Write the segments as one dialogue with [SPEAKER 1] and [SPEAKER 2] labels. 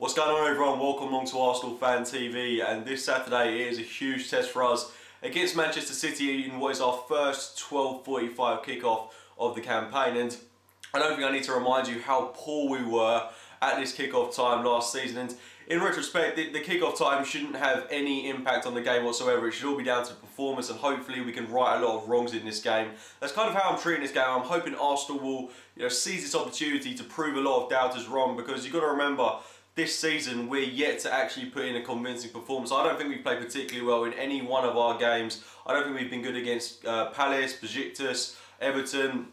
[SPEAKER 1] What's going on, everyone? Welcome along to Arsenal Fan TV, and this Saturday it is a huge test for us against Manchester City in what is our first 12:45 kickoff of the campaign. And I don't think I need to remind you how poor we were at this kickoff time last season, and in retrospect the kickoff time shouldn't have any impact on the game whatsoever. It should all be down to performance, and hopefully we can right a lot of wrongs in this game. That's kind of how I'm treating this game. I'm hoping Arsenal will seize this opportunity to prove a lot of doubters wrong, because you've got to remember, this season we're yet to actually put in a convincing performance. I don't think we've played particularly well in any one of our games. I don't think we've been good against Palace, Besiktas, Everton.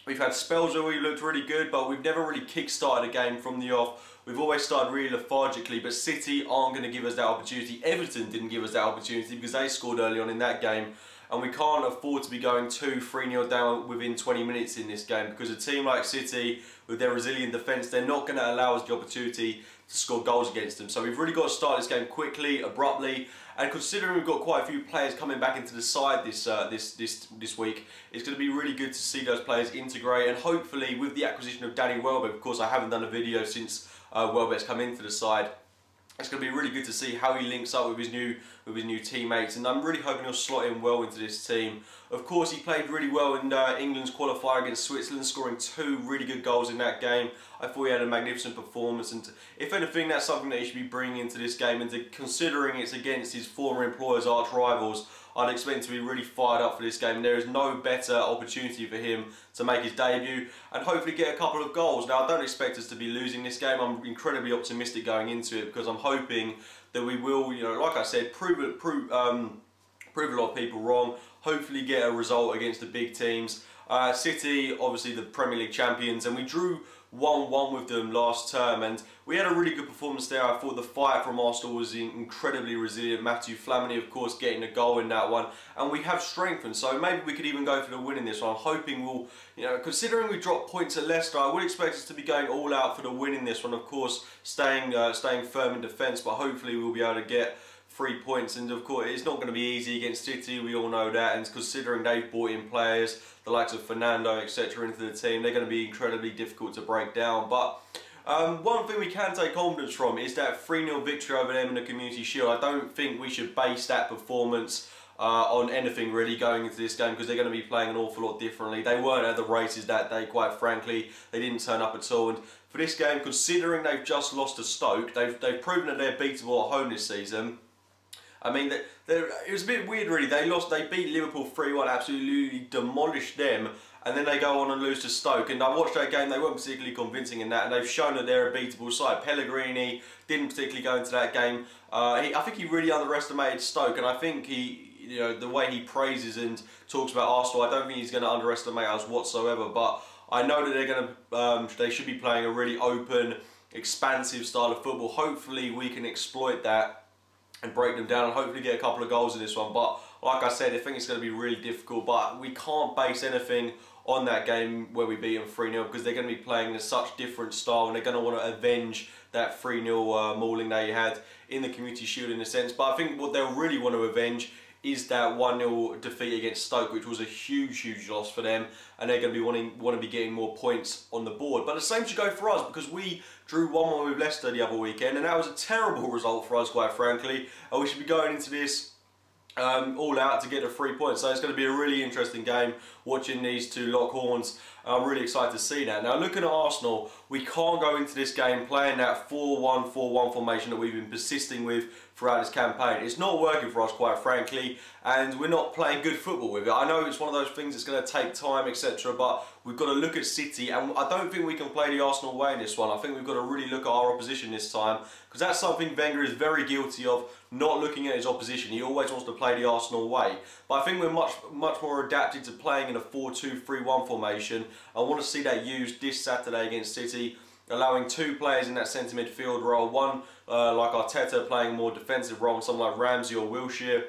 [SPEAKER 1] We've had spells where we looked really good, but we've never really kick-started a game from the off. We've always started really lethargically, but City aren't going to give us that opportunity. Everton didn't give us that opportunity because they scored early on in that game. And we can't afford to be going 2-3-0 down within 20 minutes in this game, because a team like City, with their resilient defence, they're not going to allow us the opportunity to score goals against them. So we've really got to start this game quickly, abruptly, and considering we've got quite a few players coming back into the side this week, it's going to be really good to see those players integrate. And hopefully with the acquisition of Danny Welbeck, of course I haven't done a video since Welbeck's come into the side, it's going to be really good to see how he links up with his new teammates, and I'm really hoping he'll slot in well into this team. Of course, he played really well in England's qualifier against Switzerland, scoring 2 really good goals in that game. I thought he had a magnificent performance, and if anything, that's something that he should be bringing into this game. And considering it's against his former employers' arch rivals, I'd expect him to be really fired up for this game, and there is no better opportunity for him to make his debut and hopefully get a couple of goals. Now, I don't expect us to be losing this game. I'm incredibly optimistic going into it, because I'm hoping that we will, like I said, prove a lot of people wrong, hopefully get a result against the big teams. City, obviously the Premier League champions, and we drew 1-1 with them last term, and we had a really good performance there. I thought the fight from Arsenal was incredibly resilient. Matthew Flamini, of course, getting a goal in that one, and we have strengthened, so maybe we could even go for the win in this one. I'm hoping we'll, considering we dropped points at Leicester, I would expect us to be going all out for the win in this one. Of course, staying firm in defence, but hopefully we'll be able to get 3 points. And of course, it's not going to be easy against City, we all know that, and considering they've brought in players, the likes of Fernando, etc., into the team, they're going to be incredibly difficult to break down. But one thing we can take confidence from is that 3-0 victory over them in the Community Shield. I don't think we should base that performance on anything really going into this game, because they're going to be playing an awful lot differently. They weren't at the races that day, quite frankly. They didn't turn up at all. And for this game, considering they've just lost to Stoke, they've proven that they're beatable at home this season. I mean, it was a bit weird really. They beat Liverpool 3-1, absolutely demolished them, and then they go on and lose to Stoke. And I watched that game, they weren't particularly convincing in that, and they've shown that they're a beatable side. Pellegrini didn't particularly go into that game. I think he really underestimated Stoke, and I think the way he praises and talks about Arsenal, I don't think he's going to underestimate us whatsoever. But I know that they're going to, they should be playing a really open, expansive style of football. Hopefully we can exploit that and break them down, and hopefully get a couple of goals in this one. But like I said, I think it's going to be really difficult, but we can't base anything on that game where we beat them 3-0, because they're going to be playing in such different style, and they're going to want to avenge that 3-0 mauling they had in the Community Shield in a sense. But I think what they'll really want to avenge is that 1-0 defeat against Stoke, which was a huge loss for them, and they're going to be want to be getting more points on the board. But the same should go for us, because we drew 1-1 with Leicester the other weekend, and that was a terrible result for us, quite frankly. And we should be going into this all out to get the 3 points. So it's going to be a really interesting game watching these two lock horns. I'm really excited to see that. Now, looking at Arsenal, we can't go into this game playing that 4-1-4-1 formation that we've been persisting with throughout this campaign. It's not working for us, quite frankly, and we're not playing good football with it. I know it's one of those things that's going to take time, etc., but we've got to look at City, and I don't think we can play the Arsenal way in this one. I think we've got to really look at our opposition this time, because that's something Wenger is very guilty of, not looking at his opposition. He always wants to play the Arsenal way. But I think we're much more adapted to playing in a 4-2-3-1 formation. I want to see that used this Saturday against City, allowing 2 players in that centre midfield role. One, like Arteta, playing a more defensive role, and someone like Ramsey or Wilshere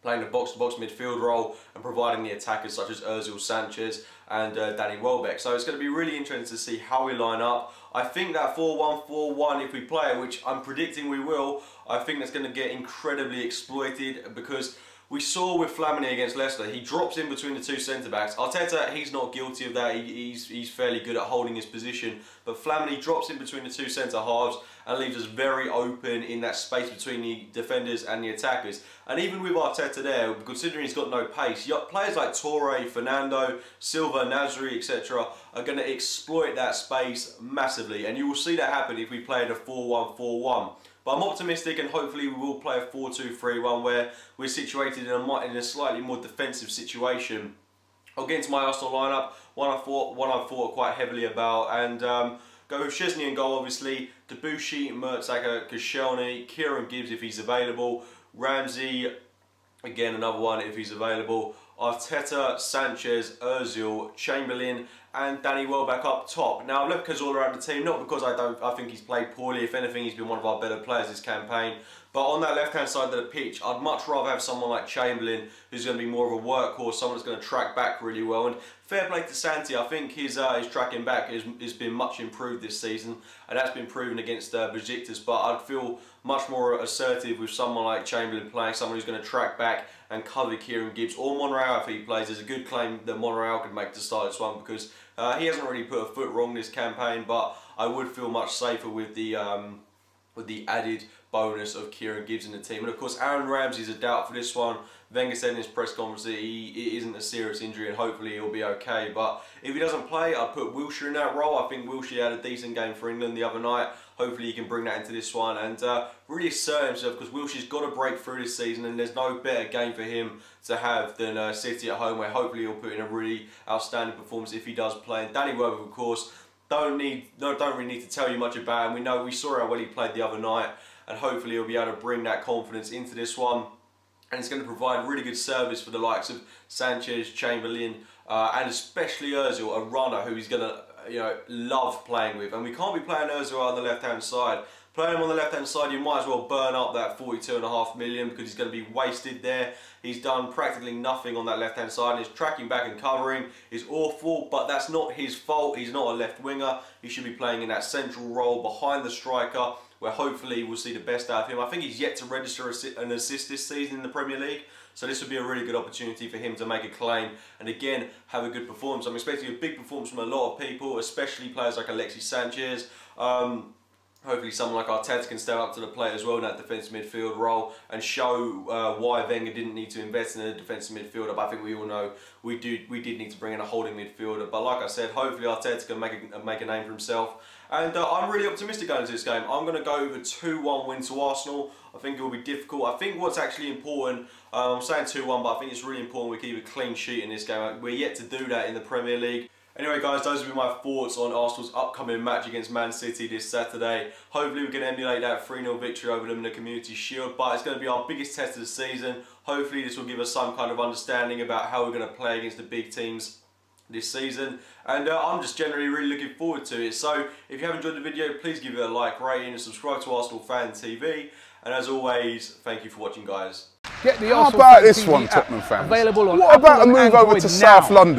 [SPEAKER 1] playing the box-to-box midfield role and providing the attackers such as Ozil, Sanchez and Danny Welbeck. So it's going to be really interesting to see how we line up. I think that 4-1-4-1, if we play it, which I'm predicting we will, I think that's going to get incredibly exploited, because we saw with Flamini against Leicester, he drops in between the two centre-backs. Arteta, he's not guilty of that. He's fairly good at holding his position. But Flamini drops in between the two centre-halves and leaves us very open in that space between the defenders and the attackers. And even with Arteta there, considering he's got no pace, players like Torre, Fernando, Silva, Nasri, etc. are going to exploit that space massively. And you will see that happen if we play in a 4-1-4-1. But I'm optimistic, and hopefully we will play a 4-2-3-1 where we're situated in a slightly more defensive situation. I'll get into my Arsenal lineup, one I've thought quite heavily about, and go with Szczesny in goal, obviously, Debuchy, Mertesacker, Koscielny, Kieran Gibbs if he's available, Ramsey, again another one if he's available, Arteta, Sanchez, Ozil, Chamberlain, and Danny Welbeck up top. Now I've left Cazorla out of the team, not because I think he's played poorly. If anything, he's been one of our better players this campaign. But on that left-hand side of the pitch, I'd much rather have someone like Chamberlain, who's going to be more of a workhorse, someone that's going to track back really well. And fair play to Santi, I think his tracking back has been much improved this season, and that's been proven against Besiktas. But I'd feel much more assertive with someone like Chamberlain playing, someone who's going to track back and cover Kieran Gibbs or Monreal if he plays. There's a good claim that Monreal could make to start this one because he hasn't really put a foot wrong this campaign, but I would feel much safer with the added bonus of Kieran Gibbs in the team. And of course, Aaron Ramsey's a doubt for this one. Wenger said in his press conference that it isn't a serious injury and hopefully he'll be okay. But if he doesn't play, I'd put Wilshere in that role. I think Wilshere had a decent game for England the other night. Hopefully he can bring that into this one and really assert himself, because Wilshere's got to break through this season, and there's no better game for him to have than City at home, where hopefully he'll put in a really outstanding performance if he does play. And Danny Welbeck, of course, don't really need to tell you much about him. We saw how well he played the other night, and hopefully he'll be able to bring that confidence into this one. And it's going to provide really good service for the likes of Sanchez, Chamberlain, and especially Ozil, a runner who he's going to love playing with. And we can't be playing Ozil on the left-hand side. Playing him on the left-hand side, you might as well burn up that 42.5 million because he's going to be wasted there. He's done practically nothing on that left-hand side, and his tracking back and covering is awful, but that's not his fault. He's not a left winger. He should be playing in that central role behind the striker, where hopefully we'll see the best out of him. I think he's yet to register an assist this season in the Premier League, so this would be a really good opportunity for him to make a claim and again have a good performance. I'm expecting a big performance from a lot of people, especially players like Alexis Sanchez. Hopefully someone like Arteta can step up to the plate as well in that defensive midfield role and show why Wenger didn't need to invest in a defensive midfielder. But I think we all know we did need to bring in a holding midfielder. But like I said, hopefully Arteta can make a name for himself. And I'm really optimistic going into this game. I'm going to go with a 2-1 win to Arsenal. I think it will be difficult. I think what's actually important, I'm saying 2-1, but I think it's really important we keep a clean sheet in this game. We're yet to do that in the Premier League. Anyway guys, those will be my thoughts on Arsenal's upcoming match against Man City this Saturday. Hopefully we can emulate that 3-0 victory over them in the Community Shield, but it's going to be our biggest test of the season. Hopefully this will give us some kind of understanding about how we're going to play against the big teams this season, and I'm just generally really looking forward to it. So if you have enjoyed the video, please give it a like, rating and subscribe to Arsenal Fan TV, and as always, thank you for watching guys.
[SPEAKER 2] Get the Arsenal Fan TV app available on Apple and Android now. What about a move over to South London?